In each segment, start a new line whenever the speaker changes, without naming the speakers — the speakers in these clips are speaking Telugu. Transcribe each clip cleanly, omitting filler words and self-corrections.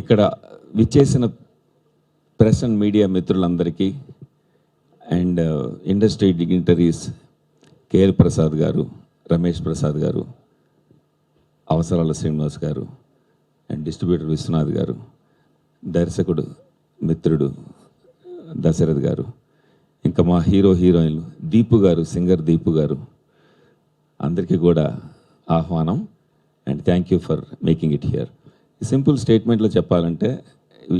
ఇక్కడ విచ్చేసిన ప్రెస్ అండ్ మీడియా మిత్రులందరికీ and industry dignitaries KL Prasad గారు, రమేష్ ప్రసాద్ గారు, అవసరాల శ్రీనివాస్ గారు అండ్ డిస్ట్రిబ్యూటర్ విశ్వనాథ్ గారు, దర్శకుడు మిత్రుడు దశరథ్ గారు, ఇంకా మా హీరోయిన్లు దీపు గారు, సింగర్ దీపు గారు, అందరికీ కూడా ఆహ్వానం and thank you for making it here. Simple స్టేట్మెంట్లో చెప్పాలంటే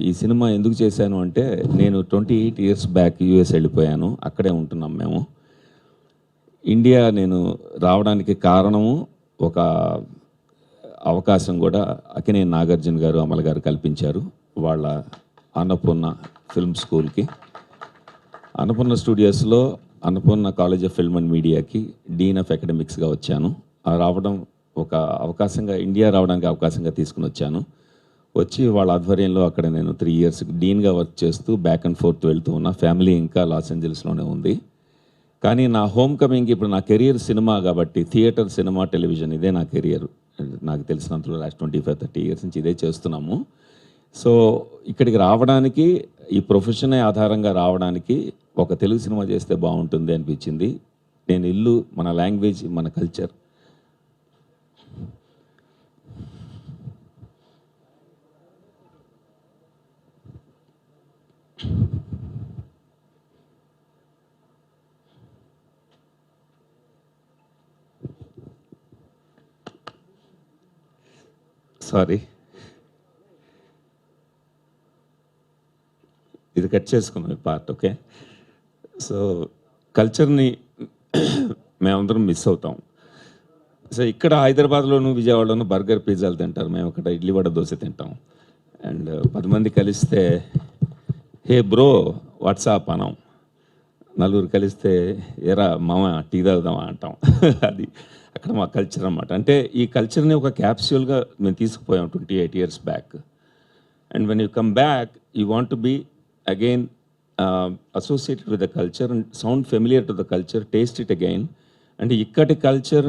ఈ సినిమా ఎందుకు చేశాను అంటే, నేను 28 ఇయర్స్ బ్యాక్ యూఎస్ వెళ్ళిపోయాను, అక్కడే ఉంటున్నాం మేము. ఇండియా నేను రావడానికి కారణము ఒక అవకాశం కూడా అక్కినేని నాగార్జున గారు, అమల్ గారు కల్పించారు వాళ్ళ అన్నపూర్ణ ఫిల్మ్ స్కూల్కి. అన్నపూర్ణ స్టూడియోస్లో Annapurna college of film and మీడియాకి డీన్ ఆఫ్ అకాడమిక్స్గా వచ్చాను. ఆ రావడం ఒక అవకాశంగా, ఇండియా రావడానికి అవకాశంగా తీసుకుని వచ్చాను. వచ్చి వాళ్ళ ఆధ్వర్యంలో అక్కడ నేను 3 ఇయర్స్ డీన్గా వర్క్ చేస్తూ బ్యాక్ అండ్ ఫోర్త్ వెళ్తూ ఉన్నా. ఫ్యామిలీ ఇంకా లాస్ ఏంజల్స్లోనే ఉంది. కానీ నా హోమ్ కమింగ్ ఇప్పుడు నా కెరియర్ సినిమా కాబట్టి, థియేటర్, సినిమా, టెలివిజన్ ఇదే నా కెరియర్. నాకు తెలిసినంతలో లాస్ట్ 25-30 ఇయర్స్ నుంచి ఇదే చేస్తున్నాము. సో ఇక్కడికి రావడానికి, ఈ ప్రొఫెషనే ఆధారంగా రావడానికి ఒక తెలుగు సినిమా చేస్తే బాగుంటుంది అనిపించింది. నేను ఇల్లు, మన లాంగ్వేజ్, మన కల్చర్, సారీ ఇది కట్ చేసుకున్నాం ఈ పార్ట్, ఓకే. సో కల్చర్ని మేమందరం మిస్ అవుతాం. సో ఇక్కడ హైదరాబాద్లోను, విజయవాడలోను బర్గర్, పిజ్జాలు తింటారు, మేము అక్కడ ఇడ్లీ వడ దోశ తింటాం. అండ్ 10 మంది కలిస్తే హే బ్రో వాట్సాప్ అనం, నలుగురు కలిస్తే ఎరా మామ టీ తాగుదామా అంటాం. అది అక్కడ మా కల్చర్ అన్నమాట. అంటే ఈ కల్చర్ని ఒక క్యాప్స్యూల్గా మేము తీసుకుపోయాం 28 years back. And when you come back, you want to be again associated with the culture and sound familiar to the culture, taste it again. అంటే ఇక్కడి కల్చర్,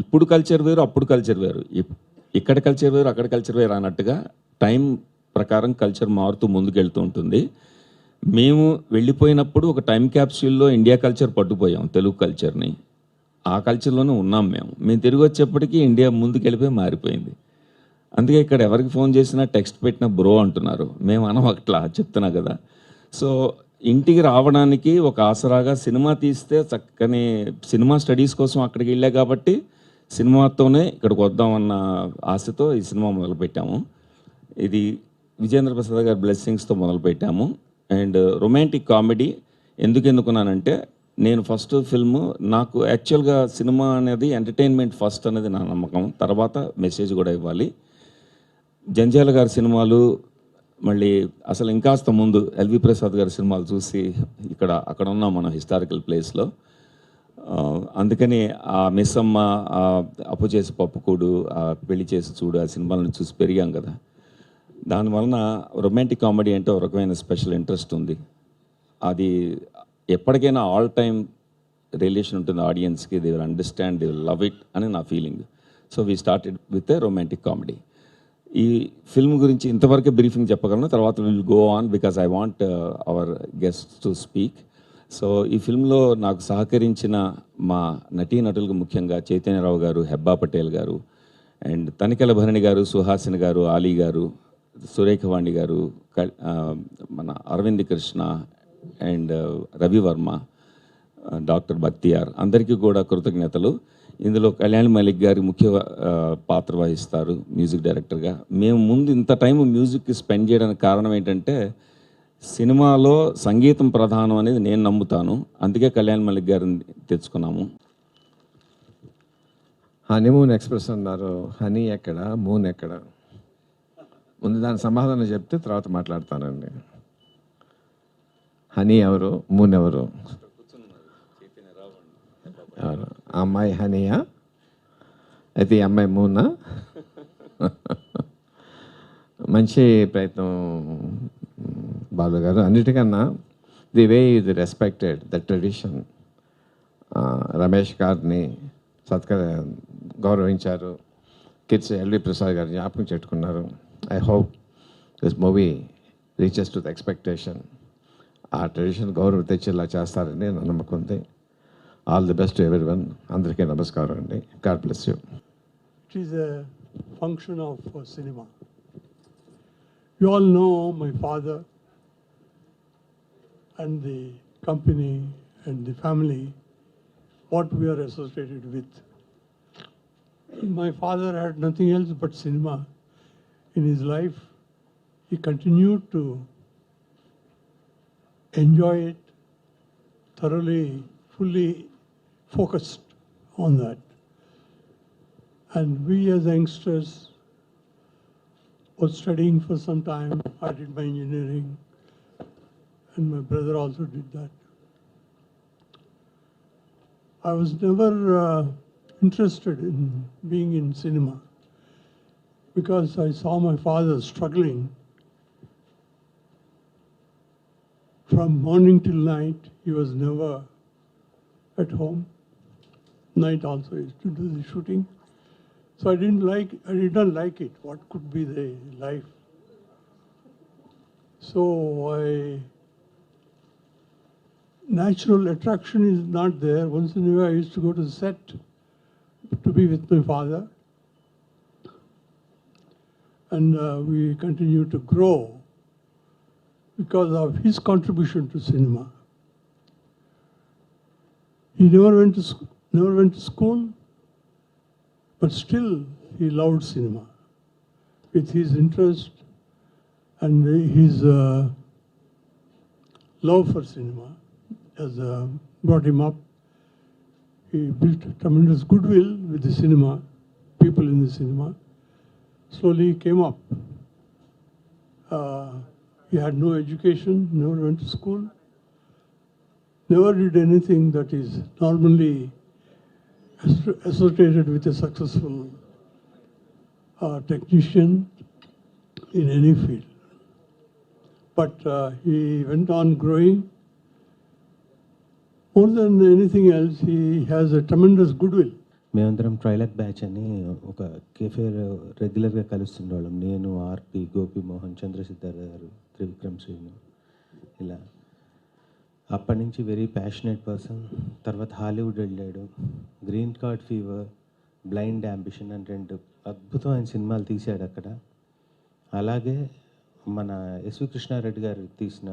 ఇప్పుడు కల్చర్ వేరు, అప్పుడు కల్చర్ వేరు, ఇక్కడ కల్చర్ వేరు, అక్కడ కల్చర్ వేరు అన్నట్టుగా టైం ప్రకారం కల్చర్ మారుతూ ముందుకెళ్తూ ఉంటుంది. మేము వెళ్ళిపోయినప్పుడు ఒక టైం క్యాప్స్యూల్లో ఇండియా కల్చర్ పట్టుపోయాం, తెలుగు కల్చర్ని. ఆ కల్చర్లోనే ఉన్నాం మేము తిరిగి వచ్చేప్పటికీ ఇండియా ముందుకెళ్ళిపోయి మారిపోయింది. అందుకే ఇక్కడ ఎవరికి ఫోన్ చేసినా, టెక్స్ట్ పెట్టినా బ్రో అంటున్నారు. మేము అనం అట్లా చెప్తున్నా కదా. సో ఇంటికి రావడానికి ఒక ఆసరాగా సినిమా తీస్తే చక్కని సినిమా స్టడీస్ కోసం అక్కడికి వెళ్ళా కాబట్టి సినిమాతోనే ఇక్కడికి వద్దామన్న ఆశతో ఈ సినిమా మొదలుపెట్టాము. ఇది విజేంద్ర ప్రసాద్ గారి బ్లెస్సింగ్స్తో మొదలుపెట్టాము. అండ్ రొమాంటిక్ కామెడీ ఎందుకు ఎన్నుకున్నానంటే, నేను ఫస్ట్ ఫిల్ము, నాకు యాక్చువల్గా సినిమా అనేది ఎంటర్టైన్మెంట్ ఫస్ట్ అనేది నా నమ్మకం, తర్వాత మెసేజ్ కూడా ఇవ్వాలి. జంజాల గారి సినిమాలు, మళ్ళీ అసలు ఇంకాస్త ముందు ఎల్వి ప్రసాద్ గారి సినిమాలు చూసి అక్కడ ఉన్నాం మనం హిస్టారికల్ ప్లేస్లో. అందుకని ఆ మిస్సమ్మ, అప్పు చేసి పప్పుకూడు, పెళ్లి చేసి చూడు, ఆ సినిమాలను చూసి పెరిగాం కదా. దానివలన రొమాంటిక్ కామెడీ అంటే ఒక రకమైన స్పెషల్ ఇంట్రెస్ట్ ఉంది. అది ఎప్పటికైనా ఆల్ టైమ్ రిలేషన్ ఉంటుంది ఆడియన్స్కి. They will understand, they will love it అని నా feeling. So we started with a romantic comedy. ఈ ఫిల్మ్ గురించి ఇంతవరకే బ్రీఫింగ్ చెప్పగలను, తర్వాత will go on because I want our guest to speak. So ఈ ఫిల్మ్లో నాకు సహకరించిన మా నటీనటులకు ముఖ్యంగా చైతన్యరావు గారు, హెబ్బా పటేల్ గారు, అండ్ తనికెల భరణి గారు, సుహాసిని గారు, ఆలీ గారు, సురేఖవాణి గారు, మన అరవింద్ కృష్ణ అండ్ రవివర్మ, డాక్టర్ బక్తియార్, అందరికీ కూడా కృతజ్ఞతలు. ఇందులో కళ్యాణ్ మలిక్ గారి ముఖ్య పాత్ర వహిస్తారు మ్యూజిక్ డైరెక్టర్గా. మేము ముందు ఇంత టైం మ్యూజిక్కి స్పెండ్ చేయడానికి కారణం ఏంటంటే, సినిమాలో సంగీతం ప్రధానం అనేది నేను నమ్ముతాను. అందుకే కళ్యాణ్ మలిక్ గారిని తెచ్చుకున్నాము.
హనీమూన్ ఎక్స్ప్రెస్ అన్నారు, హనీ ఎక్కడ, మూన్ ఎక్కడ? ముందు దాని సమాధానం చెప్తే తర్వాత మాట్లాడతానండి. హనీ ఎవరు, మూన్ ఎవరు? ఎవరు? ఆ అమ్మాయి హనీయా? అయితే ఈ అమ్మాయి మూనా? మంచి ప్రయత్నం బాలు గారు. అన్నిటికన్నా ది వే ఇది రెస్పెక్టెడ్ ద ట్రెడిషన్. రమేష్ గారిని గౌరవించారు. కిడ్స్ ఎల్వి ప్రసాద్ గారిని జ్ఞాపకం చెట్టుకున్నారు. I hope this movie reaches to the expectation. ఆ ట్రెడిషన్ గౌరవం తెచ్చేలా చేస్తారని నా నమ్మకం ఉంది. All the best everyone. అందరికీ నమస్కారం అండి. God bless you.
It is a function of cinema. You all know my father and the company and the family, what we are associated with. My father had nothing else but cinema in his life. He continued to enjoy it thoroughly, fully focused on that. And we as youngsters were studying for some time. I did my engineering, and my brother also did that. I was never interested in being in cinema because I saw my father struggling from morning till night. He was never at home. Night also he used to do the shooting. So I did not like it. What could be the life? So natural attraction is not there. Once in a while I used to go to the set to be with my father. And we continue to grow because of his contribution to cinema. He never went to school, but still he loved cinema. With his interest and his love for cinema has brought him up. He built tremendous goodwill with the cinema, people in the cinema. Slowly he came up. He had no education, never went to school, never did anything that is normally associated with a successful technician in any field. But he went on growing. More than anything else, he has a tremendous goodwill.
మేమందరం ట్రైలక్ బ్యాచ్ అని ఒక కేఫేలో రెగ్యులర్గా కలుస్తుండేవాళ్ళం. నేను, ఆర్పి, గోపి మోహన్, చంద్రసిద్ధార్థ గారు, త్రివిక్రమ్ శ్రీను, ఇలా. అప్పటి నుంచి వెరీ ప్యాషనేట్ పర్సన్. తర్వాత హాలీవుడ్ వెళ్ళాడు. Green card fever, blind ambition అని 2 అద్భుతమైన సినిమాలు తీశాడు అక్కడ. అలాగే మన ఎస్వి కృష్ణారెడ్డి గారు తీసిన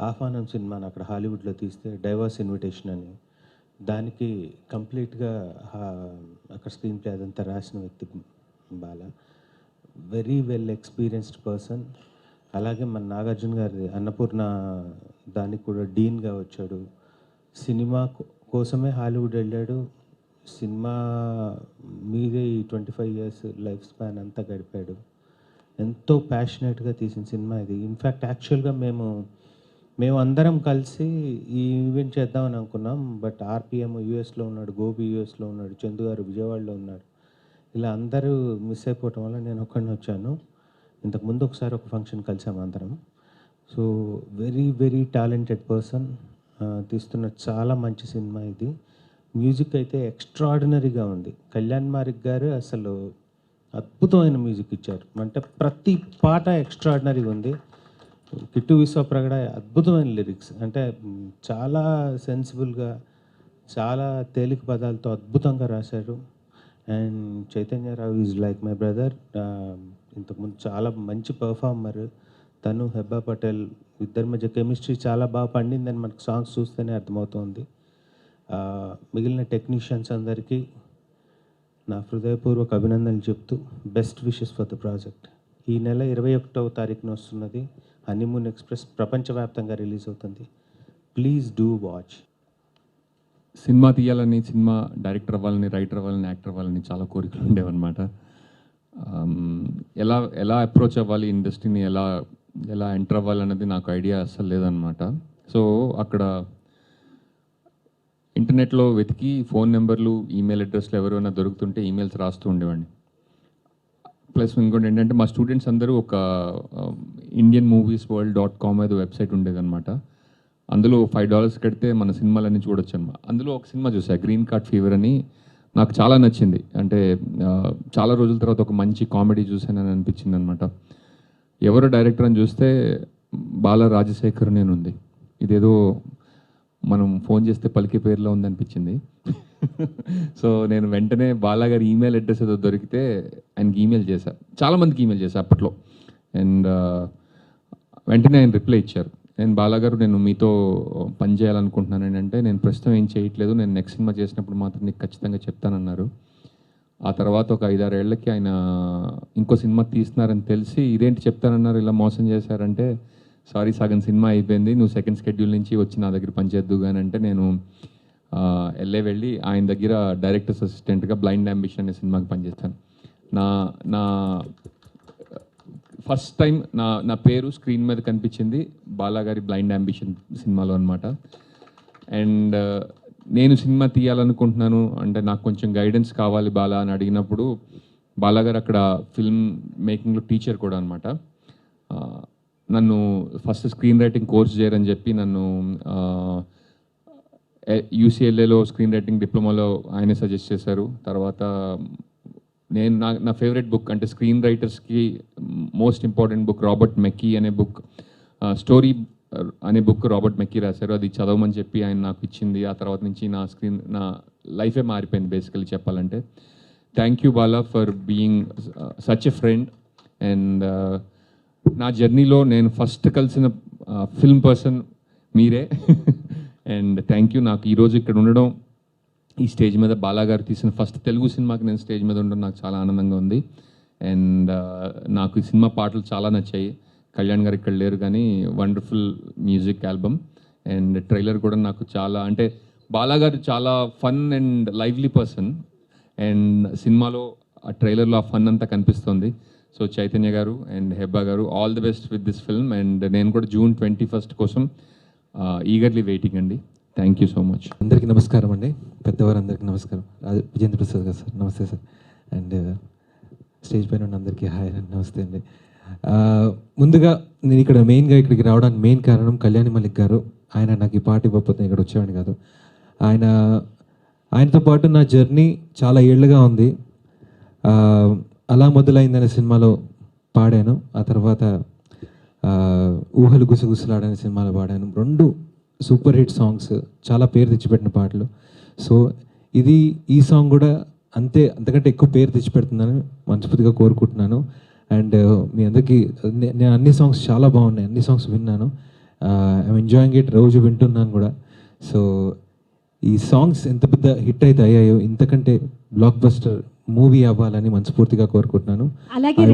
ఆహ్వానం సినిమాని అక్కడ హాలీవుడ్లో తీస్తే డైవర్స్ ఇన్విటేషన్ అని, దానికి కంప్లీట్గా అక్కడ స్క్రీన్ ప్లే అదంతా రాసిన వ్యక్తి Bala. Very well experienced person. అలాగే మన నాగార్జున గారి అన్నపూర్ణ దానికి కూడా డీన్గా వచ్చాడు. సినిమా కోసమే హాలీవుడ్ వెళ్ళాడు. సినిమా మీదే ఈ 25 years లైఫ్ స్పాన్ అంతా గడిపాడు. ఎంతో ప్యాషనేట్గా తీసిన సినిమా ఇది. ఇన్ఫ్యాక్ట్ యాక్చువల్గా మేము అందరం కలిసి ఈ ఈవెంట్ చేద్దామని అనుకున్నాం. బట్ ఆర్పిఎం యూఎస్లో ఉన్నాడు, గోపి యూఎస్లో ఉన్నాడు, చందు గారు విజయవాడలో ఉన్నాడు. ఇలా అందరూ మిస్ అయిపోవటం వల్ల నేను ఒక్కడిని వచ్చాను. ఇంతకుముందు ఒకసారి ఒక ఫంక్షన్ కలిసాము అందరం. So very very talented person. తీస్తున్న చాలా మంచి సినిమా ఇది. మ్యూజిక్ అయితే ఎక్స్ట్రాడినరీగా ఉంది. కళ్యాణ్ మారిక్ గారు అసలు అద్భుతమైన మ్యూజిక్ ఇచ్చారు. అంటే ప్రతి పాట ఎక్స్ట్రాడినరీగా ఉంది. కిట్టు విశ్వప్రగడ అద్భుతమైన లిరిక్స్, అంటే చాలా సెన్సిబుల్గా, చాలా తేలిక పదాలతో అద్భుతంగా రాశారు. And Chaitanya Rao is like my brother. ఇంతకుముందు చాలా మంచి పర్ఫార్మర్. తను, హెబ్బా పటేల్ ఇద్దరి మధ్య కెమిస్ట్రీ చాలా బాగా పండిందని మనకు సాంగ్స్ చూస్తేనే అర్థమవుతుంది. మిగిలిన టెక్నీషియన్స్ అందరికీ నా హృదయపూర్వక అభినందనలు చెప్తూ best wishes for the project. ఈ నెల 21వ తారీఖున వస్తున్నది హనీమూన్ ఎక్స్ప్రెస్. ప్రపంచవ్యాప్తంగా రిలీజ్ అవుతుంది. Please do watch.
సినిమా తీయాలని, సినిమా డైరెక్టర్ అవ్వాలని, రైటర్ అవ్వాలని, యాక్టర్ అవ్వాలని చాలా కోరికలు ఉండేవన్నమాట. ఎలా అప్రోచ్ అవ్వాలి, ఇండస్ట్రీని ఎలా ఎంటర్ అవ్వాలన్నది నాకు ఐడియా అస్సలు లేదనమాట. సో అక్కడ ఇంటర్నెట్లో వెతికి ఫోన్ నెంబర్లు, ఈమెయిల్ అడ్రస్లు ఎవరైనా దొరుకుతుంటే ఈమెయిల్స్ రాస్తూ ఉండేవాడిని. ప్లస్ ఇంకోటి ఏంటంటే మా స్టూడెంట్స్ అందరూ ఒక indianmoviesworld.com ఏదో వెబ్సైట్ ఉండేదన్నమాట. అందులో $5 కడితే మన సినిమాలన్నీ చూడొచ్చు అనమాట. అందులో ఒక సినిమా చూసా, గ్రీన్ కార్డ్ ఫీవర్ అని. నాకు చాలా నచ్చింది. అంటే చాలా రోజుల తర్వాత ఒక మంచి కామెడీ చూసానని అనిపించింది అనమాట. ఎవరు డైరెక్టర్ అని చూస్తే బాల రాజశేఖర్ నేను ఉంది. ఇదేదో మనం ఫోన్ చేస్తే పలికే పేరులో ఉందనిపించింది. సో నేను వెంటనే బాలా గారి ఈమెయిల్ అడ్రస్ ఏదో దొరికితే ఆయనకి ఈమెయిల్ చేశాను, చాలామందికి ఈమెయిల్ చేశాను అప్పట్లో. అండ్ వెంటనే ఆయన రిప్లై ఇచ్చారు. నేను బాలా గారు, నేను మీతో పని చేయాలనుకుంటున్నాను ఏంటంటే, నేను ప్రస్తుతం ఏం చేయట్లేదు, నేను నెక్స్ట్ సినిమా చేసినప్పుడు మాత్రం నీకు ఖచ్చితంగా చెప్తానన్నారు. ఆ తర్వాత ఒక 5-6 ఏళ్ళకి ఆయన ఇంకో సినిమా తీస్తున్నారని తెలిసి, ఇదేంటి చెప్తానన్నారు, ఇలా మోసం చేశారంటే, సారీ సగం సినిమా అయిపోయింది, నువ్వు సెకండ్ షెడ్యూల్ నుంచి వచ్చి నా దగ్గర పనిచేద్దు కానీ అంటే, నేను వెళ్ళి ఆయన దగ్గర డైరెక్టర్స్ అసిస్టెంట్గా బ్లైండ్ అంబిషన్ అనే సినిమాకి పనిచేస్తాను. నా ఫస్ట్ టైం నా పేరు స్క్రీన్ మీద కనిపించింది బాలాగారి బ్లైండ్ అంబిషన్ సినిమాలో అనమాట. అండ్ నేను సినిమా తీయాలనుకుంటున్నాను అంటే నాకు కొంచెం గైడెన్స్ కావాలి బాలా అని అడిగినప్పుడు, బాలాగారు అక్కడ ఫిల్మ్ మేకింగ్లో టీచర్ కూడా అనమాట. నన్ను ఫస్ట్ స్క్రీన్ రైటింగ్ కోర్స్ చేయరని చెప్పి నన్ను యూసీఎల్ఏలో స్క్రీన్ రైటింగ్ డిప్లొమాలో ఆయనే సజెస్ట్ చేశారు. తర్వాత నేను నా ఫేవరెట్ బుక్ అంటే స్క్రీన్ రైటర్స్కి most important book Robert McKee అనే బుక్, స్టోరీ అనే బుక్ రాబర్ట్ మెక్కీ రాశారు, అది చదవమని చెప్పి ఆయన నాకు ఇచ్చింది. ఆ తర్వాత నుంచి నా లైఫే మారిపోయింది బేసికలీ చెప్పాలంటే. Thank you Bala for being such a friend. And నా జర్నీలో నేను ఫస్ట్ కలిసిన ఫిల్మ్ పర్సన్ మీరే. అండ్ థ్యాంక్ యూ, నాకు ఈరోజు ఇక్కడ ఉండడం, ఈ స్టేజ్ మీద బాలాగారు తీసిన ఫస్ట్ తెలుగు సినిమాకి నేను స్టేజ్ మీద ఉండడం నాకు చాలా ఆనందంగా ఉంది. అండ్ నాకు ఈ సినిమా పాటలు చాలా నచ్చాయి. కళ్యాణ్ గారు ఇక్కడ లేరు కానీ wonderful music album. And trailer కూడా నాకు చాలా, అంటే బాలాగారు చాలా fun and lively person, and సినిమాలో ఆ ట్రైలర్లో ఆ ఫన్ అంతా కనిపిస్తుంది. సో చైతన్య గారు అండ్ హెబ్బా గారు, all the best with this film. And నేను కూడా June 21 కోసం ఈగర్లీ వెయిటింగ్ అండి. Thank you so much.
అందరికీ నమస్కారం అండి, పెద్దవారందరికీ నమస్కారం. విజేంద్ర ప్రసాద్ గారు సార్ నమస్తే సార్. అండ్ స్టేజ్ పైన ఉన్న అందరికీ హాయ్ అండి, నమస్తే అండి. ముందుగా నేను ఇక్కడ మెయిన్గా ఇక్కడికి రావడానికి మెయిన్ కారణం కళ్యాణి మలిక్ గారు. ఆయన నాకు ఈ పాట ఇవ్వకపోతే ఇక్కడ వచ్చేవాడిని కాదు. ఆయనతో పాటు నా జర్నీ చాలా ఏళ్ళుగా ఉంది. అలా మొదలైందనే సినిమాలో పాడాను, ఆ తర్వాత ఊహలు గుసగుసలాడనే సినిమాలో పాడాను. 2 సూపర్ హిట్ సాంగ్స్, చాలా పేరు తెచ్చిపెట్టిన పాటలు. సో ఈ సాంగ్ కూడా అంతకంటే ఎక్కువ పేరు తెచ్చిపెడుతుందని మనస్ఫూర్తిగా కోరుకుంటున్నాను. అండ్ మీ అందరికీ నేను అన్ని సాంగ్స్ చాలా బాగున్నాయి, అన్ని సాంగ్స్ విన్నాను, ఐఎమ్ ఎంజాయింగ్ ఇట్, రోజు వింటున్నాను కూడా. సో ఈ సాంగ్స్ ఎంత పెద్ద హిట్ అయితే అయ్యాయో, ఇంతకంటే బ్లాక్ బస్టర్ మూవీ అవ్వాలని మనస్ఫూర్తిగా కోరుకుంటున్నాను.
అలాగే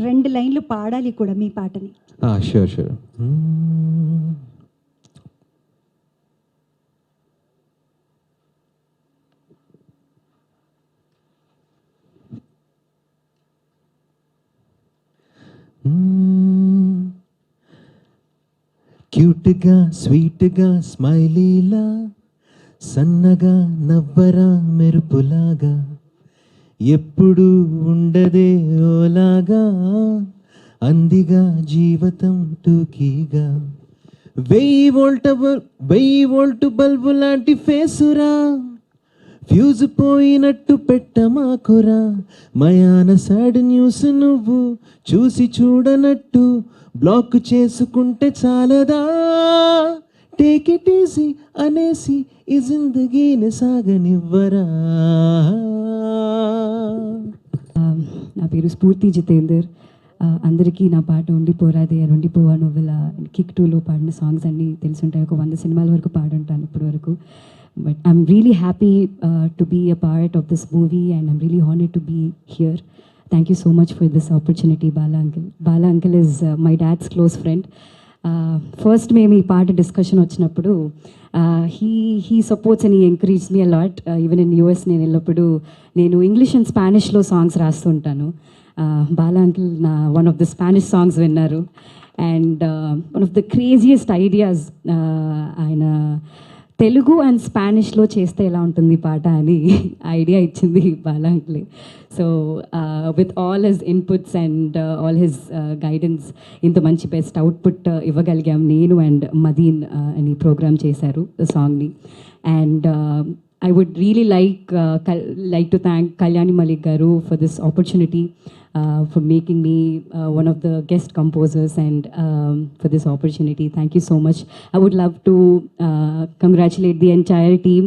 2 లైన్లు పాడాలి కూడా మీ పాటని.
షూర్. క్యూట్గా స్వీట్గా స్మైలీలా, సన్నగా నవ్వరా మెరుపులాగా, ఎప్పుడు ఉండదే ఓలాగా, అందిగా జీవితం టూకీగా, 1000 వోల్ట్ బల్బు లాంటి ఫేసురా, ఫ్యూజ్ పోయినట్టు పెట్టమాకురా, మయాన సాడ్ న్యూస్ నువ్వు చూసి చూడనట్టు బ్లాక్ చేసుకుంటే చాలదా, టేక్ ఇట్ ఈజీ అనేసి ఈ జిందగీని సాగనివ్వరా.
నా పేరు స్ఫూర్తి జితేందర్. అందరికీ నా పాట ఉండిపోరాదే ఉండిపోవా నువ్వుల కిక్ 2లో పాడిన సాంగ్స్ అన్నీ తెలుసుంటాయి. ఒక 100 సినిమాల వరకు పాడుంటాను ఇప్పటి వరకు. But I'm really happy to be a part of this movie and I'm really honoured to be here. Thank you so much for this opportunity Bala uncle. Bala uncle is my dad's close friend. First మేము ఈ పాట డిస్కషన్ వచ్చినప్పుడు he supports and he encourage me a lot. Even in US నేను వెళ్ళినప్పుడు నేను ఇంగ్లీష్ అండ్ స్పానిష్లో సాంగ్స్ రాస్తుంటాను. బాలా అంకిల్ నా one of the Spanish songs విన్నారు. And one of the craziest ideas, ఆయన తెలుగు అండ్ స్పానిష్లో చేస్తే ఎలా ఉంటుంది పాట అని ఐడియా ఇచ్చింది Bala uncle. So with all his inputs and all his guidance ఇంత మంచి బెస్ట్ అవుట్పుట్ ఇవ్వగలిగాం నేను అండ్ మదీన్ అని ప్రోగ్రామ్ చేశారు సాంగ్ని. And I would really like to thank Kalyani Malik Garu for this opportunity, for making me one of the guest composers, and for this opportunity. Thank you so much. I would love to congratulate the entire team,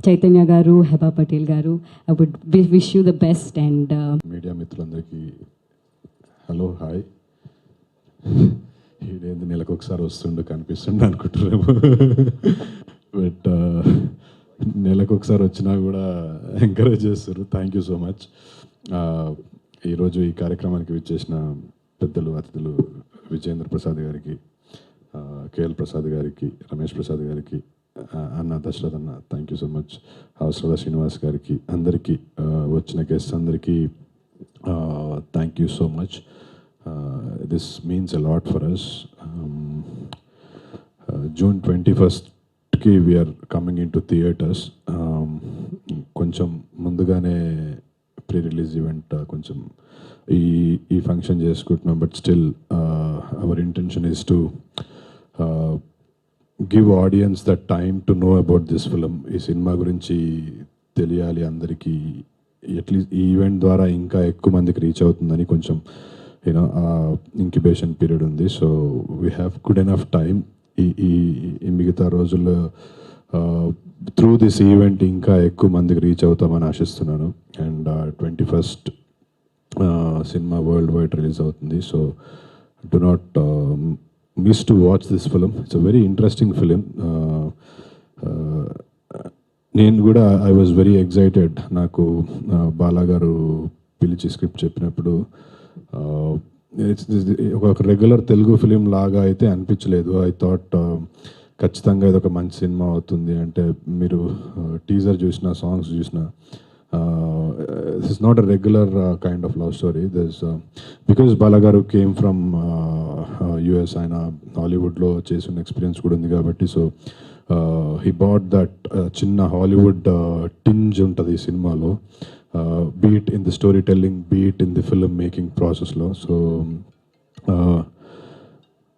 Chaitanya Garu, Heba Patel Garu. I would wish you the best, and
media మిత్రులందరికీ హలో హాయ్. ఈడేంది నెలకు ఒకసారి వస్తుండు కనిపిస్తుండు అనుకుంటున్నాము, బట్ నెలకు ఒకసారి వచ్చినా కూడా ఎంకరేజ్ చేస్తారు. Thank you so much. ఈరోజు ఈ కార్యక్రమానికి విచ్చేసిన పెద్దలు, అతిథులు విజయేంద్ర ప్రసాద్ గారికి, కేఎల్ ప్రసాద్ గారికి, రమేష్ ప్రసాద్ గారికి, అన్న దశరథ్ అన్న, థ్యాంక్ యూ సో మచ్. అవసరాల శ్రీనివాస్ గారికి, అందరికీ వచ్చిన గెస్ట్ అందరికీ thank you so much. This means a lot for us. June 21st we're coming into theatres. కొంచెం ముందుగానే ప్రీ రిలీజ్ ఈవెంట్ కొంచెం ఈ ఫంక్షన్ చేసుకుంటున్నాం, but still our intention is to give audience the time to know about this film. ఈ సినిమా గురించి తెలియాలి అందరికీ. అట్లీస్ట్ ఈ ఈవెంట్ ద్వారా ఇంకా ఎక్కువ మందికి రీచ్ అవుతుందని కొంచెం యూనో ఇంక్యుబేషన్ పీరియడ్ ఉంది. So we have good enough time. ఈ మిగతా రోజుల్లో త్రూ దిస్ ఈవెంట్ ఇంకా ఎక్కువ మందికి రీచ్ అవుతామని ఆశిస్తున్నాను. అండ్ 21st సినిమా వరల్డ్ వైడ్ రిలీజ్ అవుతుంది. So do not miss to watch this film. It's a very interesting film. నేను కూడా ఐ వాజ్ వెరీ ఎగ్జైటెడ్. నాకు బాలా గారు పిలిచి స్క్రిప్ట్ చెప్పినప్పుడు ఒక రెగ్యులర్ తెలుగు ఫిలిం లాగా అయితే అనిపించలేదు. ఐ థాట్ ఖచ్చితంగా ఇది ఒక మంచి సినిమా అవుతుంది. అంటే మీరు టీజర్ చూసిన, సాంగ్స్ చూసిన, this is not a regular kind of love story. This because బాలగారు కేమ్ ఫ్రమ్ యుఎస్, ఆయన హాలీవుడ్లో చేసిన ఎక్స్పీరియన్స్ కూడా ఉంది కాబట్టి, సో హీ బాట్ దట్ చిన్న హాలీవుడ్ టింజ్ ఉంటుంది ఈ సినిమాలో, beat in the story telling, beat in the film making ప్రాసెస్లో. సో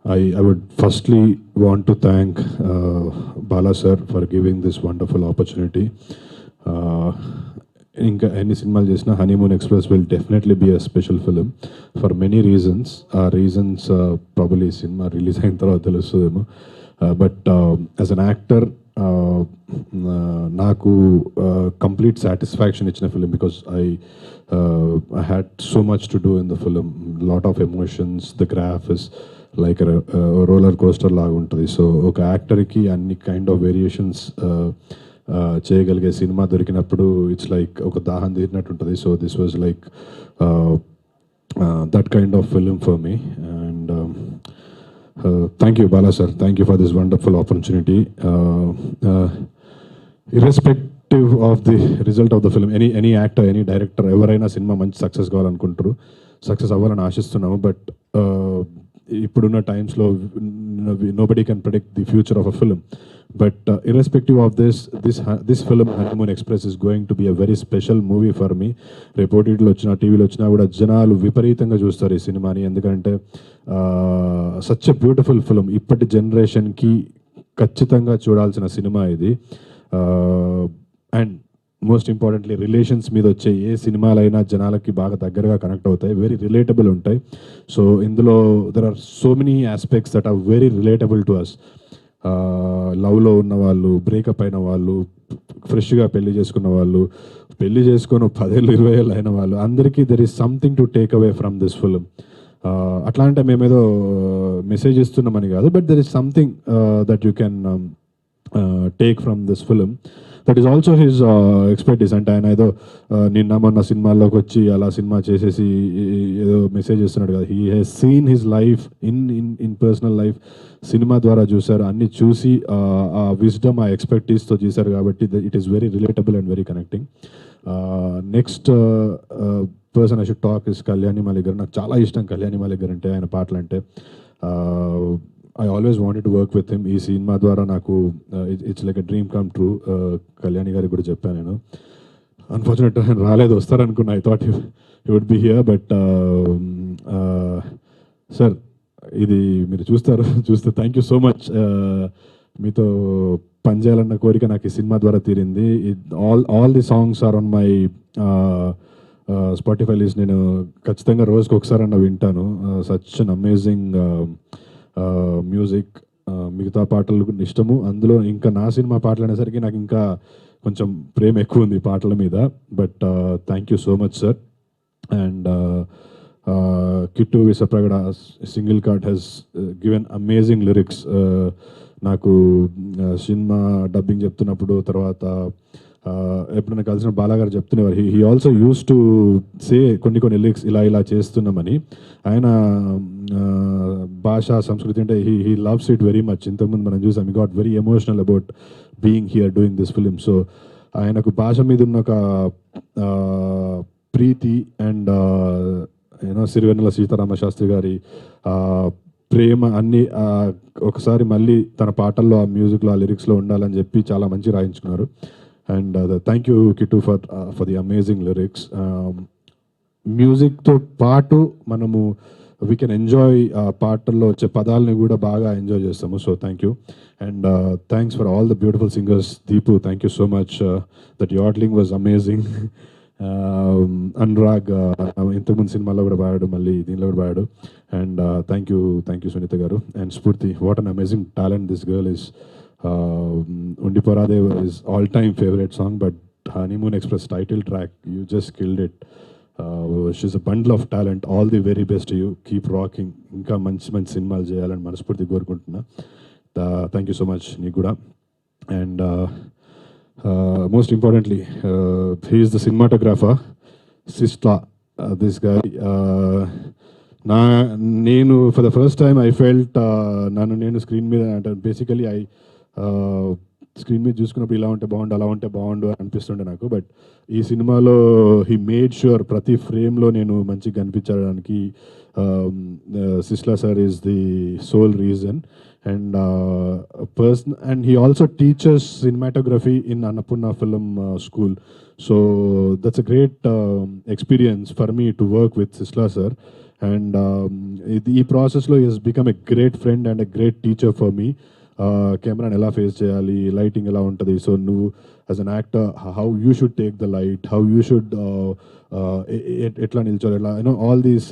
I would firstly want to thank Bala sir for giving this wonderful opportunity. ఇంకా ఎన్ని సినిమాలు చేసినా Honeymoon Express will definitely be a special film for many reasons. ఆ రీజన్స్ ప్రాబబ్లీ సినిమా రిలీజ్ అయిన తర్వాత తెలుస్తుందేమో. బట్ యాజ్ అన్ యాక్టర్ నాకు కంప్లీట్ సాటిస్ఫాక్షన్ ఇచ్చిన film, because I had so much to do in the film. Lot of emotions, the graph is like roller coaster లాగా ఉంటుంది. సో ఒక యాక్టర్కి అన్ని కైండ్ ఆఫ్ వేరియేషన్స్ చేయగలిగే సినిమా దొరికినప్పుడు ఇట్స్ లైక్ ఒక దాహం తీరినట్టు ఉంటుంది. So this was like that kind of film for me. And thank you Bala sir, thank you for this wonderful opportunity. Irrespective of the result of the film, any actor, any director, ఎవరైనా సినిమా మంచి సక్సెస్ కావాలనుకుంటారు, సక్సెస్ అవ్వాలని ఆశిస్తున్నాము. బట్ ఇప్పుడున్న టైమ్స్లో nobody can predict the future of a film. But irrespective of this film honeymoon express is going to be a very special movie for me. రేపు ఓటీటీలో వచ్చినా, టీవీలో వచ్చినా కూడా జనాలు విపరీతంగా చూస్తారు ఈ సినిమాని, ఎందుకంటే సచ్ ఎ బ్యూటిఫుల్ ఫిలిం. ఇప్పటి జనరేషన్కి ఖచ్చితంగా చూడాల్సిన సినిమా ఇది. అండ్ మోస్ట్ ఇంపార్టెంట్లీ రిలేషన్స్ మీద వచ్చే ఏ సినిమాలైనా జనాలకి బాగా దగ్గరగా కనెక్ట్ అవుతాయి, వెరీ రిలేటబుల్ ఉంటాయి. సో ఇందులో there are so many aspects that are very relatable to us. లవ్లో ఉన్న వాళ్ళు, బ్రేకప్ అయిన వాళ్ళు, ఫ్రెష్గా పెళ్లి చేసుకున్న వాళ్ళు, పెళ్లి చేసుకొని 10 ఏళ్ళు 20 ఏళ్ళు అయిన వాళ్ళు, అందరికీ there is something to take away from this film. అట్లా అంటే మేమేదో మెసేజ్ ఇస్తున్నామని కాదు, but there is something that you can take from this film. That is also his expertise. అంటే ఆయన ఏదో నిన్న మొన్న సినిమాల్లోకి వచ్చి అలా సినిమా చేసేసి ఏదో మెసేజ్ ఇస్తున్నాడు కదా. He has seen his life in personal life, cinema ద్వారా చూశారు, అన్ని చూసి ఆ విజ్డమ్, ఆ ఎక్స్పర్టీస్తో చేశారు కాబట్టి it is very relatable and very connecting. Next person I should talk is Kalyani Malik గారు. నాకు చాలా ఇష్టం కళ్యాణి మాలిక్ గారు అంటే, ఆయన పాటలు అంటే. I always wanted to work with him. ఈ సినిమా ద్వారా నాకు it's like a dream come true. Kalyani గారికి కూడా చెప్పాను నేను. అన్ఫార్చునేట్ ఆయన రాలేదు, వస్తారనుకున్నా. I thought he would be here. But sir, ఇది మీరు చూస్తే థ్యాంక్ యూ సో మచ్. మీతో పనిచేయాలన్న కోరిక నాకు ఈ సినిమా ద్వారా తీరింది. All the songs are on my Spotify list. నేను ఖచ్చితంగా రోజుకి ఒకసారన్నా వింటాను. Such an amazing music. మిగతా పాటలు ఇష్టము, అందులో ఇంకా నా సినిమా పాటలు అనేసరికి నాకు ఇంకా కొంచెం ప్రేమ ఎక్కువ ఉంది పాటల మీద. But thank you so much sir. And Kittu Vissapragada single card has given amazing lyrics. నాకు సినిమా డబ్బింగ్ చెప్తున్నప్పుడు, తర్వాత ఎప్పుడైనా కలిసిన బాలాగారు చెప్తున్నవారు, he also used to say కొన్ని లిరిక్స్ ఇలా చేస్తున్నామని. ఆయన భాష సంస్కృతి అంటే he loves it very much. ఇంతకుముందు మనం చూసాం, he got very emotional about being here doing this film. So ఆయనకు భాష మీద ఉన్న ఒక ప్రీతి అండ్ యూనో సిరివెన్నెల సీతారామ శాస్త్రి గారి ప్రేమ అన్నీ ఒకసారి మళ్ళీ తన పాటల్లో, ఆ మ్యూజిక్లో, ఆ లిరిక్స్లో ఉండాలని చెప్పి చాలా మంచి రాయించుకున్నారు. And thank you Kittu for the amazing lyrics. మ్యూజిక్తో పాటు మనము వీ కెన్ ఎంజాయ్ పాటల్లో వచ్చే పదాలని కూడా బాగా ఎంజాయ్ చేస్తాము. So thank you. And thanks for all the beautiful singers. Deepu, thank you so much. That yodelling was amazing. Anurag ఇంతకుముందు సినిమాలో కూడా పాడాడు, మళ్ళీ దీనిలో కూడా పాడాడు. అండ్ థ్యాంక్ యూ సునీత గారు. And Spoorthi, what an amazing talent this girl is. ఉండిపోరాదే is all-time favorite song, but Honeymoon Express title track, you just killed it. She's a bundle of talent. All the very best to you. Keep rocking. ఇంకా మంచి సినిమాలు చేయాలని మనస్ఫూర్తి కోరుకుంటున్నా. థ్యాంక్ యూ సో మచ్ నీకు కూడా. And most importantly, he is the cinematographer సిస్లా. దిస్ గాయ్, నేను for the first time I felt నేను స్క్రీన్ మీద అంటే బేసికలీ స్క్రీన్ మీద చూసుకున్నప్పుడు ఇలా ఉంటే బాగుండు, అలా ఉంటే బాగుండు అని అనిపిస్తుండే నాకు. బట్ ఈ సినిమాలో హీ మేడ్ ష్యూర్ ప్రతి ఫ్రేమ్లో నేను మంచిగా కనిపించడానికి Sisla sir is the sole reason. And and he also teachers cinematography in Annapurna film school. So that's a great experience for me to work with Sisla sir. And ఈ ప్రాసెస్లో is become a great friend and a great teacher for me. కెమెరాని ఎలా ఫేస్ చేయాలి, లైటింగ్ ఎలా ఉంటుంది, సో నువ్వు as an actor how you should take the light, how you should ఎట్లా నిల్చోవాలి, ఎలా you know all these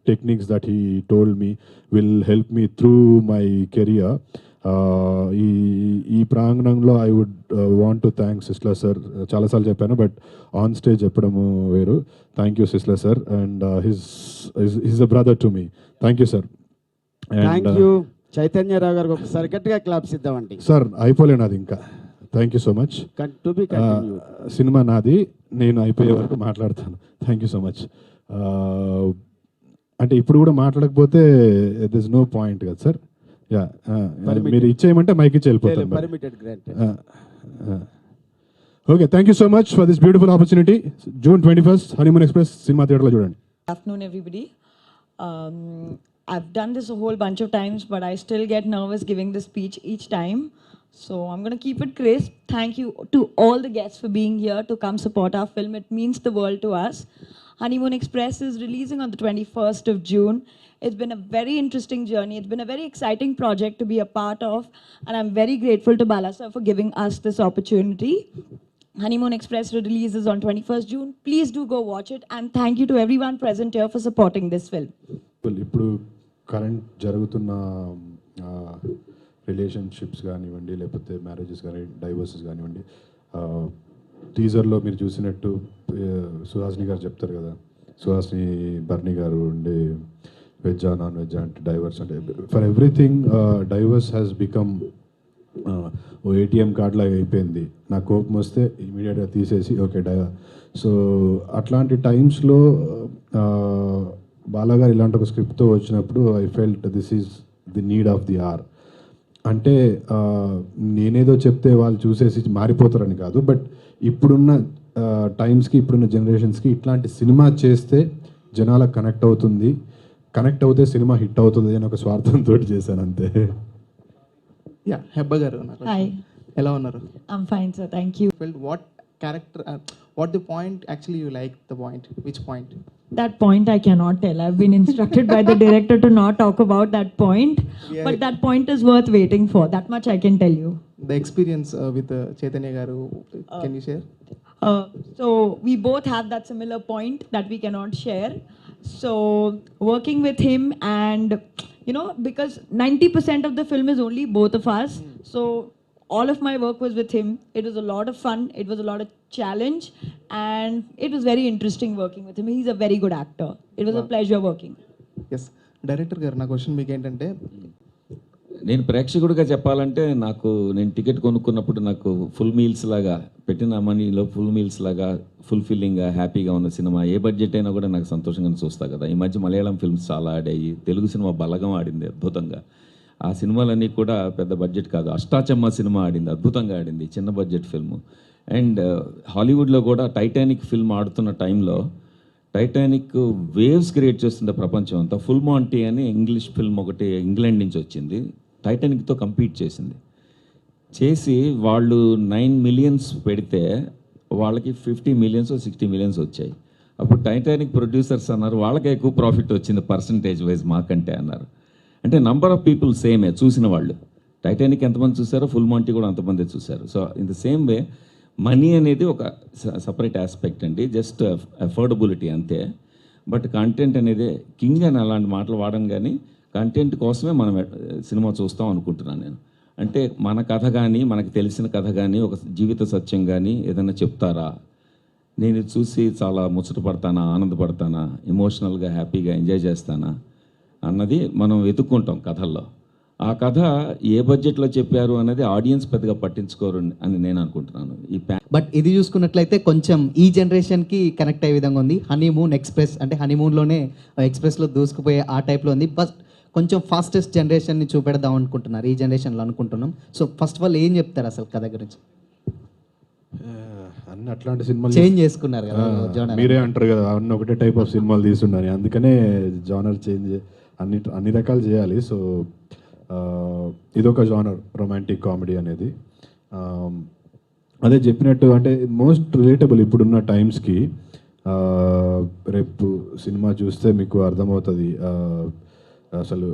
techniques that he told me will help me through my career. ఈ ప్రాంగణంలో I would want to thank Sisla sir. చాలాసార్లు చెప్పాను, బట్ ఆన్ స్టేజ్ చెప్పడము వేరు. Thank you Sisla sir. And his a brother to me. Thank you sir.
Thank you. Chaitanya Rao గారికి ఒకసారి గట్టిగా క్లాప్స్ ఇద్దామండి.
సార్ అయిపోలేను అది ఇంకా. Thank you so much. Cinema నాది, నేను అయిపోయే వరకు మాట్లాడతాను. Thank you so much. అంటే ఇప్పుడు కూడా మాట్లాడకపోతే దిస్ నో పాయింట్ కదా సార్. యా, మీరు ఇచ్చేయమంటే మైక్ ఇచ్చి వెళ్ళిపోతాను. Okay, thank you so much for this beautiful opportunity. June 21st honeymoon express cinema థియేటర్లో చూడండి.
Good afternoon, everybody. I've done this a whole bunch of times, but I still get nervous giving the speech each time. So I'm going to keep it crisp. Thank you to all the guests for being here to come support our film. It means the world to us. Honeymoon Express is releasing on the 21st of June. It's been a very interesting journey. It's been a very exciting project to be a part of. And I'm very grateful to Bala sir for giving us this opportunity. Honeymoon Express releases on 21st June. Please do go watch it. And thank you to everyone present here for supporting this film.
ఇప్పుడు కరెంట్ జరుగుతున్న రిలేషన్షిప్స్ కానివ్వండి, లేకపోతే మ్యారేజెస్ కానీ, డైవర్సెస్ కానివ్వండి, టీజర్లో మీరు చూసినట్టు సుహాసిని గారు చెప్తారు కదా, సుహాసిని బర్నీ గారు ఉండి వెజ్జా నాన్ వెజ్జా అంటే డైవర్స్ అంటే for everything divorce has become ఓ ఏటీఎం కార్డ్ లాగా అయిపోయింది. నా కోపం వస్తే ఇమీడియట్గా తీసేసి ఓకే సో అట్లాంటి టైమ్స్లో బాలాగారు ఇలాంటి ఒక స్క్రిప్ట్తో వచ్చినప్పుడు I felt this is the need of the hour. అంటే నేనేదో చెప్తే వాళ్ళు చూసేసి మారిపోతారని కాదు, బట్ ఇప్పుడున్న టైమ్స్కి, ఇప్పుడున్న జనరేషన్స్కి ఇట్లాంటి సినిమా చేస్తే జనాలకు కనెక్ట్ అవుతుంది, కనెక్ట్ అవుతే సినిమా హిట్ అవుతుంది అని ఒక స్వార్థంతో చేశాను అంతే.
యా, హెబ్బ గారు ఉన్నారు.
Hi.
ఎలా ఉన్నారు?
I'm fine, sir. Thank you.
What character, what the point actually you like the point? Which point?
That point I cannot tell. I've been instructed by the director to not talk about that point, but that point is worth waiting for. That much I can tell you.
The experience with Chaitanya Garu, can you share?
So we both have that similar point that we cannot share. So working with him, and you know, because 90% of the film is only both of us, so all of my work was with him. It was a lot of fun, it was a lot of challenge, and it was very interesting working with him. He's a very good actor. It was a pleasure working.
Yes director గారు, నా క్వశ్చన్ మీకు ఏంటంటే,
నేను ప్రేక్షకుడిగా చెప్పాలంటే నేను టికెట్ కొనుక్కున్నప్పుడు నాకు ఫుల్ మీల్స్ లాగా పెట్టిన మనీలో ఫుల్ మీల్స్ లాగా ఫుల్ఫిల్లింగ్గా హ్యాపీగా ఉన్న సినిమా ఏ బడ్జెట్ అయినా కూడా నాకు సంతోషంగా చూస్తా కదా. ఈ మధ్య మలయాళం ఫిల్మ్స్ చాలా ఆడాయి, తెలుగు సినిమా బలగం ఆడింది అద్భుతంగా. ఆ సినిమాలన్నీ కూడా పెద్ద బడ్జెట్ కాదు, అష్టాచమ్మ సినిమా ఆడింది, అద్భుతంగా ఆడింది, చిన్న బడ్జెట్ ఫిల్మ్. అండ్ హాలీవుడ్లో కూడా టైటానిక్ ఫిల్మ్ ఆడుతున్న టైంలో టైటానిక్ వేవ్స్ క్రియేట్ చేస్తుండే ప్రపంచం అంతా. ఫుల్ మాంటీ అని ఇంగ్లీష్ ఫిల్మ్ ఒకటి ఇంగ్లాండ్ నుంచి వచ్చింది, టైటానిక్తో కంపీట్ చేసి వాళ్ళు 9 మిలియన్స్ పెడితే వాళ్ళకి 50 మిలియన్స్ 60 మిలియన్స్ వచ్చాయి. అప్పుడు టైటానిక్ ప్రొడ్యూసర్స్ అన్నారు వాళ్ళకే ఎక్కువ ప్రాఫిట్ వచ్చింది పర్సంటేజ్ వైజ్ మాకంటే అన్నారు. అంటే నంబర్ ఆఫ్ పీపుల్ సేమే చూసిన వాళ్ళు. టైటానిక్ ఎంతమంది చూసారో ఫుల్ మాంటీ కూడా అంతమంది చూశారు. So in the same way money అనేది ఒక సపరేట్ ఆస్పెక్ట్ అండి, జస్ట్ అఫోర్డబిలిటీ అంతే. బట్ కంటెంట్ అనేది కింగ్ అని అలాంటి మాటలు వాడను, కానీ కంటెంట్ కోసమే మనం సినిమా చూస్తాం అనుకుంటున్నాను నేను. అంటే మన కథ కానీ మనకు తెలిసిన కథ కానీ ఒక జీవిత సత్యం కానీ ఏదైనా చెప్తారా, నేను ఇది చూసి చాలా ముచ్చటపడతానా, ఆనందపడతానా, ఎమోషనల్గా హ్యాపీగా ఎంజాయ్ చేస్తానా అన్నది మనం వెతుక్కుంటాం కథల్లో. ఆ కథ ఏ బడ్జెట్లో చెప్పారు అనేది ఆడియన్స్ పెద్దగా పట్టించుకోరు అని నేను అనుకుంటున్నాను.
బట్ ఇది చూసుకున్నట్లయితే కొంచెం ఈ జనరేషన్కి కనెక్ట్ అయ్యే విధంగా ఉంది. హనీమూన్ ఎక్స్ప్రెస్ అంటే హనీమూన్లోనే ఎక్స్ప్రెస్లో దూసుకుపోయే ఆ టైప్లో ఉంది. బట్ కొంచెం ఫాస్టెస్ట్ జనరేషన్ని చూపెడదాం అనుకుంటున్నారు ఈ జనరేషన్లో అనుకుంటున్నాం. సో ఫస్ట్ ఆఫ్ ఆల్ ఏం చెప్తారు అసలు కథ గురించి?
అన్ని అట్లాంటి సినిమాలు
చేంజ్ చేసుకున్నారు కదా జోనర్.
మీరే అంటారు కదా అన్ని ఒకటే టైప్ ఆఫ్ సినిమాలు తీస్తుండని, అందుకనే జానర్ చేంజ్ అన్ని రకాలు చేయాలి. సో ఇదొక జానర్ రొమాంటిక్ కామెడీ అనేది. అదే చెప్పినట్టు అంటే మోస్ట్ రిలేటబుల్ ఇప్పుడున్న టైమ్స్కి. రేపు సినిమా చూస్తే మీకు అర్థమవుతుంది అసలు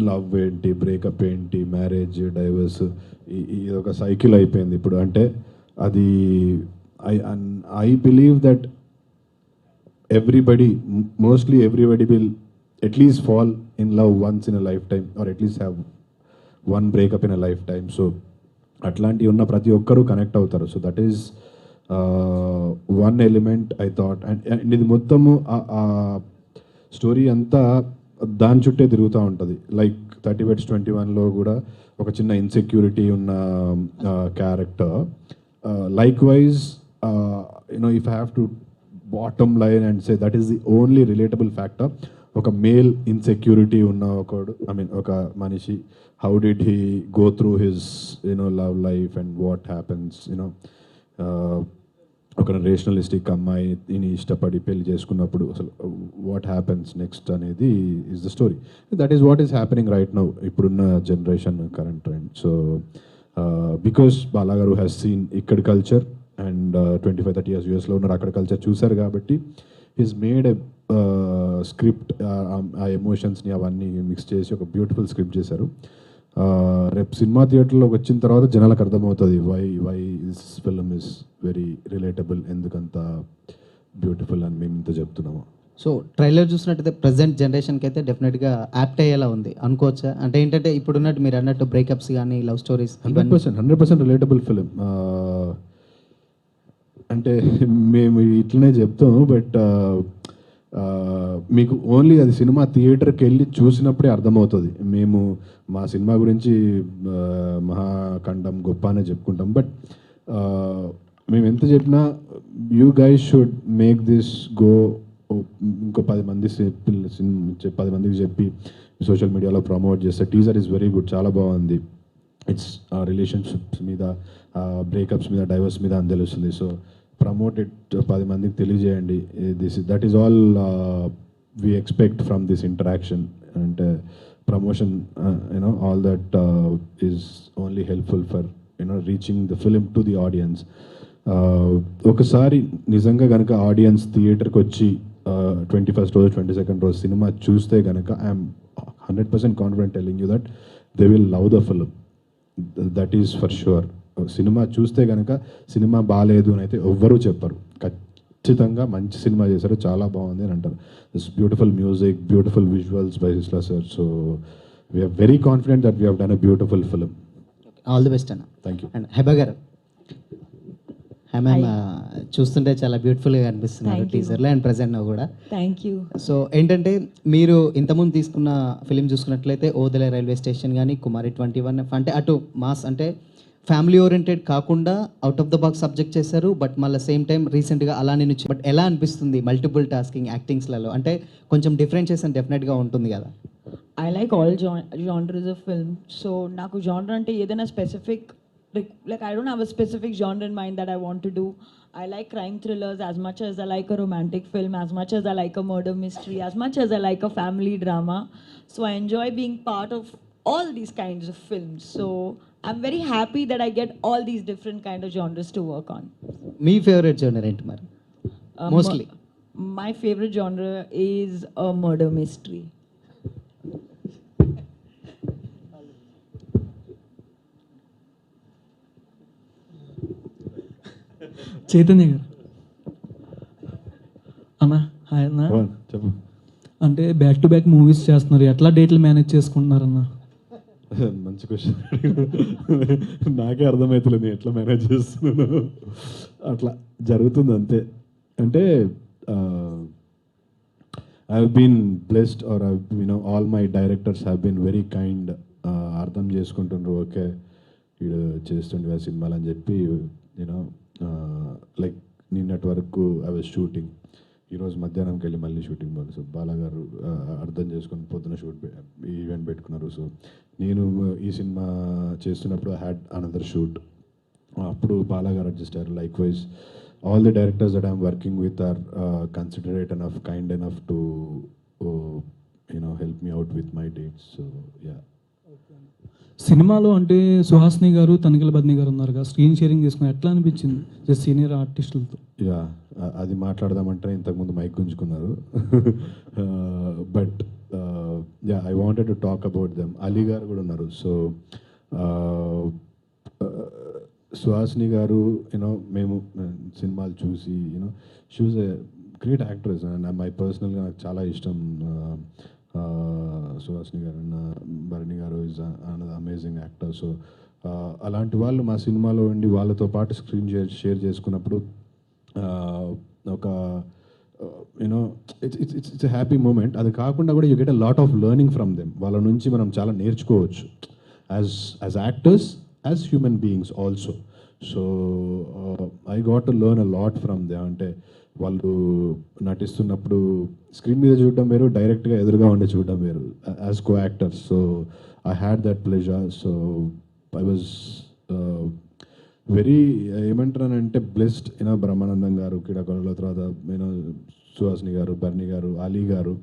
లవ్ ఏంటి, బ్రేకప్ ఏంటి, మ్యారేజ్, డైవర్స్, ఇది ఒక సైకిల్ అయిపోయింది ఇప్పుడు. అంటే అది I believe that mostly everybody will at least fall in love once in a life time or at least have one breakup in a life time. So అట్లాంటివి ఉన్న ప్రతి ఒక్కరూ కనెక్ట్ అవుతారు. So that is one element I thought. And ఇది మొత్తము ఆ స్టోరీ అంతా దాని చుట్టే తిరుగుతూ ఉంటుంది. లైక్ 30 Bets 21లో కూడా ఒక చిన్న ఇన్సెక్యూరిటీ ఉన్న character. Like wise you know if I have to bottom line and say that is the only relatable factor. ఒక మేల్ ఇన్సెక్యూరిటీ ఉన్న ఒక మనిషి, how did he go through his love life and what happens, ఒక రేషనలిస్టిక్ అమ్మాయిని ఇష్టపడి పెళ్లి చేసుకున్నప్పుడు అసలు వాట్ హ్యాపెన్స్ నెక్స్ట్ అనేది is the story. That is what is happening right now ఇప్పుడున్న generation current trend. So because బాలాగారు హ్యాస్ సీన్ ఇక్కడ కల్చర్ అండ్ 25-30 years యూఎస్లో ఉన్నారు, అక్కడ కల్చర్ చూశారు కాబట్టి ఈజ్ మేడ్ ఎ స్క్రిప్ట్. ఆ ఎమోషన్స్ని అవన్నీ మిక్స్ చేసి ఒక బ్యూటిఫుల్ స్క్రిప్ట్ చేశారు. రేపు సినిమా థియేటర్లోకి వచ్చిన తర్వాత జనాలకు అర్థమవుతుంది why this film is very relatable, ఎందుకంత బ్యూటిఫుల్ అని మేము ఇంత చెప్తున్నాము.
సో ట్రైలర్ చూసినట్టయితే ప్రజెంట్ జనరేషన్కి అయితే డెఫినెట్గా యాప్ట్ అయ్యేలా ఉంది అనుకోవచ్చా? అంటే ఏంటంటే ఇప్పుడున్నట్టు మీరు అన్నట్టు బ్రేకప్స్ కానీ లవ్ స్టోరీస్
100% రిలేటబుల్ ఫిలిం. అంటే మేము ఇట్లనే చెప్తాము, బట్ మీకు ఓన్లీ అది సినిమా థియేటర్కి వెళ్ళి చూసినప్పుడే అర్థమవుతుంది. మేము మా సినిమా గురించి మహాఖండం గొప్ప అనే చెప్పుకుంటాం, బట్ మేము ఎంత చెప్పినా you guys should make this go. ఇంకో 10 మందికి చెప్పి సోషల్ మీడియాలో ప్రమోట్ చేస్తే టీజర్ ఈజ్ వెరీ గుడ్, చాలా బాగుంది. ఇట్స్ రిలేషన్షిప్స్ మీద, బ్రేకప్స్ మీద, డైవర్స్ మీద అని తెలుస్తుంది. సో ప్రమోట్ ఇట్, 10 మందికి తెలియజేయండి. That is all we expect from this interaction. అంటే promotion all that is only helpful for reaching the film to the audience. ఒకసారి నిజంగా కనుక ఆడియన్స్ థియేటర్కి వచ్చి 21st రోజు 22nd రోజు సినిమా చూస్తే కనుక I'm 100% confident telling you that they will love the film. That is for sure. Cinema చూస్తే కనుక సినిమా బాగాలేదు అని అయితే ఎవ్వరూ చెప్పరు. ఖచ్చితంగా మంచి సినిమా చేశారు, చాలా బాగుంది అని అంటారు. This beautiful music, beautiful visuals by Sisla sir. So we're very confident that we have done a beautiful film.
All the best అన్న.
Thank you.
అండ్ హెబా గారు, మ్యామ్ చూస్తుంటే చాలా బ్యూటిఫుల్గా కనిపిస్తున్నారు టీజర్లో అండ్ ప్రజెంట్ కూడా.
Thank you.
సో ఏంటంటే మీరు ఇంతకుముందు తీసుకున్న ఫిలిం చూసుకున్నట్లయితే ఓదెల రైల్వే స్టేషన్ కానీ కుమారి 21 అంటే అటు మాస్ అంటే ఫ్యామిలీ ఓరియంటెడ్ కాకుండా out of the box subject చేశారు. బట్ మళ్ళీ సేమ్ టైం రీసెంట్గా అలా నేను బట్ ఎలా అనిపిస్తుంది మల్టిపుల్ టాస్కింగ్ యాక్టింగ్స్లలో? అంటే కొంచెం డిఫరెన్షియేషన్ డెఫినెట్గా ఉంటుంది కదా.
I like all genres of film. So నాకు genre అంటే ఏదైనా specific, like I don't have a specific genre in mind that I want to do. I like crime thrillers as much as I like a romantic film, as much as I like a murder mystery, as much as I like a family drama. So I enjoy being part of all these kinds of films. So I'm very happy that I get all these different kind of genres to work on.
Me favourite genre ఏంటి మరి? Mostly
My favorite genre is a murder mystery.
Chaitanya గారు అన్నా, హాయ్ అన్న.
చెప్పు.
అంటే బ్యాక్ టు బ్యాక్ మూవీస్ చేస్తున్నారు, ఎట్లా డేట్లు మేనేజ్ చేసుకుంటున్నారన్న?
మంచి క్వశ్చన్. నాకే అర్థమవుతుంది నేను ఎట్లా మేనేజ్ చేస్తున్నాను. అట్లా జరుగుతుంది అంతే. అంటే I have been blessed or all my directors have been very kind. అర్థం చేసుకుంటుండ్రు, ఓకే వీడు చేస్తుండే ఆ సినిమాలు అని చెప్పి లైక్ నిన్నటి వరకు ఐ వాజ్ షూటింగ్, ఈరోజు మధ్యాహ్నంకి వెళ్ళి మళ్ళీ షూటింగ్ పోదు. సో బాలాగారు అర్థం చేసుకొని పొద్దున ఈవెంట్ పెట్టుకున్నారు. సో నేను ఈ సినిమా చేస్తున్నప్పుడు ఐ హ్యాడ్ అనదర్ షూట్, అప్పుడు బాలాగారు అడ్జస్ట్ అయ్యారు. Likewise all the directors that I'm working with are considerate enough, kind enough to help me out with my dates. So yeah.
సినిమాలో అంటే సుహాసిని గారు, తనిఖీల బద్ని గారు ఉన్నారు కదా, స్క్రీన్ షేరింగ్ చేసుకుని ఎట్లా అనిపించింది జస్ట్ సీనియర్ ఆర్టిస్టులతో?
యా, అది మాట్లాడదామంటే ఇంతకుముందు మైక్ గుంజుకున్నారు. But yeah, I wanted to talk about them. Ali గారు కూడా ఉన్నారు. సో సుహాసిని గారు మేము సినిమాలు చూసి she was a great actress and my పర్సనల్గా నాకు చాలా ఇష్టం. సుహాసిని గారు అన్న, భరణి గారు is another amazing actor. So అలాంటి వాళ్ళు మా సినిమాలో ఉండి వాళ్ళతో పాటు స్క్రీన్ షేర్ చేసుకున్నప్పుడు ఒక ఇట్స్ ఎ హ్యాపీ మూమెంట్. అది కాకుండా కూడా you get a lot of learning from them. వాళ్ళ నుంచి మనం చాలా నేర్చుకోవచ్చు as actors, as human beings also. So I got to learn a lot from them. అంటే వాళ్ళు నటిస్తున్నప్పుడు స్క్రీన్ మీద చూడడం వేరు, డైరెక్ట్గా ఎదురుగా ఉండి చూడడం వేరు as co actors. So I had that pleasure. So I was very ఏమంటారంటే బ్లెస్డ్. బ్రహ్మానందం గారు, క్రీడాకారుల తర్వాత సుహాసిని గారు, బర్ని గారు, అలీ గారు.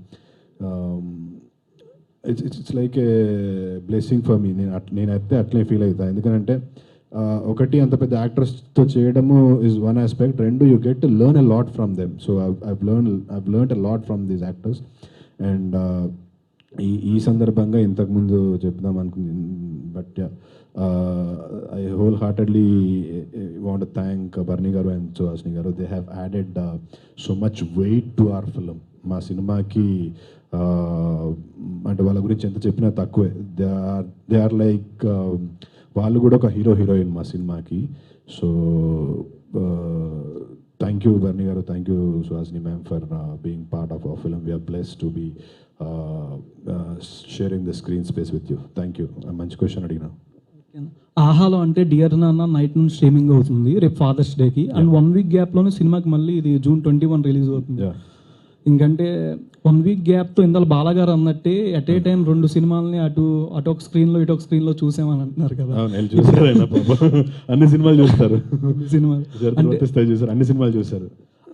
It's like a blessing for me. నేనైతే అట్లే ఫీల్ అవుతాను. ఎందుకంటే ఒకటి అంత పెద్ద యాక్టర్స్తో చేయడము ఈజ్ వన్ ఆస్పెక్ట్, రెండు you get to learn a lot from them. So I've learnt a lot from these actors. And ఈ సందర్భంగా ఇంతకుముందు చెప్దాం అనుకుంది, but I wholeheartedly want to thank Barni గారు అండ్ సుహాసిని గారు. They have added so much weight to our film. మా సినిమాకి అంటే వాళ్ళ గురించి ఎంత చెప్పినా తక్కువే. దే ఆర్ లైక్ వాళ్ళు కూడా ఒక హీరోయిన్ మా సినిమాకి. సో థ్యాంక్ యూ బర్ని గారు, thank you Suhasini ma'am for being part of our film. We're blessed to be sharing the screen space with you. Thank you. మంచి క్వశ్చన్ అడిగినా.
ఆహాలో అంటే డియర్ నాన్న నైట్ నుంచి స్ట్రీమింగ్ అవుతుంది రేపు ఫాదర్స్ డేకి, అండ్ 1 వీక్ గ్యాప్లోనే సినిమాకి మళ్ళీ ఇది June 21 రిలీజ్ అవుతుంది. ఇంకంటే 1 వీక్ గ్యాప్తో ఇందాక బాలాగారు అన్నట్టే ఎట్ ఏ టైం 2 సినిమాలని అటు ఒక స్క్రీన్లో ఇటు ఒక స్క్రీన్లో చూసామని అంటున్నారు కదా.
అన్ని సినిమాలు చూస్తారు,
సినిమాలు
చూసారు, అన్ని సినిమాలు చూస్తారు.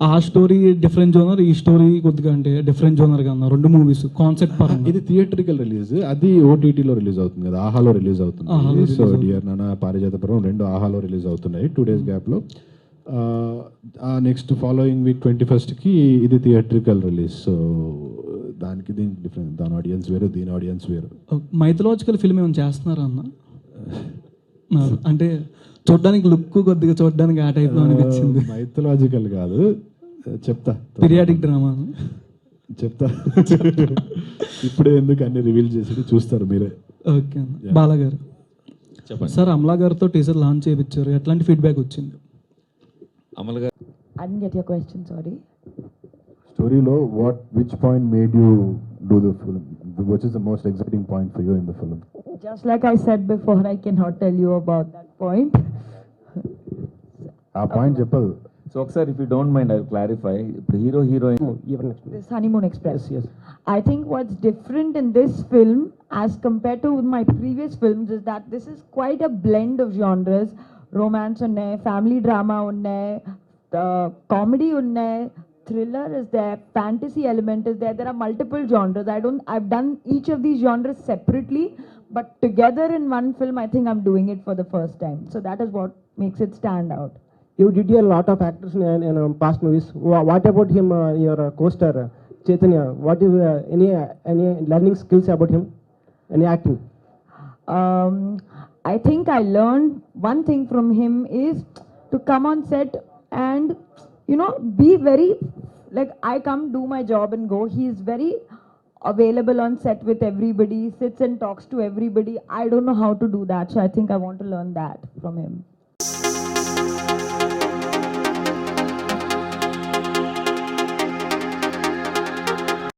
ఆ స్టోరీ డిఫరెంట్ జోనర్, ఈ స్టోరీ కొద్దిగా అంటే డిఫరెంట్ జోనర్ గా ఉన్నారు 2 మూవీస్ కాన్సెప్ట్ పరంగా.
ఇది థియేట్రికల్ రిలీజ్, అది ఓటీటీలో రిలీజ్ అవుతుంది కదా, ఆహాలో రిలీజ్ అవుతుంది. సో డియర్ నాన్న, పారిజాతపురం 2 ఆహాలో రిలీజ్ అవుతున్నాయి 2 days గ్యాప్లో. నెక్స్ట్ ఫాలోయింగ్ వీక్ 21కి ఇది థియేట్రికల్ రిలీజ్. సో దానికి దీనికి డిఫరెన్స్, దాని ఆడియన్స్ వేరు, దీని ఆడియన్స్ వేరు.
మైథలాజికల్ ఫిల్మ్ ఏమైనా చేస్తున్నారా అన్న? అంటే చూడడానికి లుక్ కొద్దిగా చూడడానికి ఆ టైప్లో అనిపించింది.
మైథలాజికల్ కాదు, చెప్తా.
పీరియాడిక్ డ్రామా
చెప్తా. ఇప్పుడే ఎందుకు అన్ని రివీల్ చేసి చూస్తారు మీరే.
ఓకే అన్న. బాలా గారు
చెప్పండి
సార్. అమలా గారితో టీజర్ లాంచ్ చేయించారు, ఎట్లాంటి ఫీడ్బ్యాక్ వచ్చింది?
అమల్ గారు,
I didn't get your question, sorry.
స్టోరీలో which point made you do the film? Which is the most exciting point for you in the film?
Just like I said before, I cannot tell you about that point.
ఆ పాయింట్ చెప్పదు.
సో ఒకసారి if you don't mind I clarify. ఇప్పుడు heroine
This Honeymoon Express. Yes. I think what's different in this film as compared to my previous films is that this is quite a blend of genres. Romance unne, family drama unne, comedy unne, thriller is there, fantasy element is there. There are multiple genres. I've done each of these genres separately, but together in one film, I think I'm doing it for the first time. So that is what makes it stand out.
You did a lot of actors in past movies. What about him, your co-star Chaitanya? What is any learning skills about him? Any acting?
I think I learned one thing from him is to come on set and, you know, be very, like, I come do my job and go. He is very available on set with everybody, sits and talks to everybody. I don't know how to do that, so I think I want to learn that from him.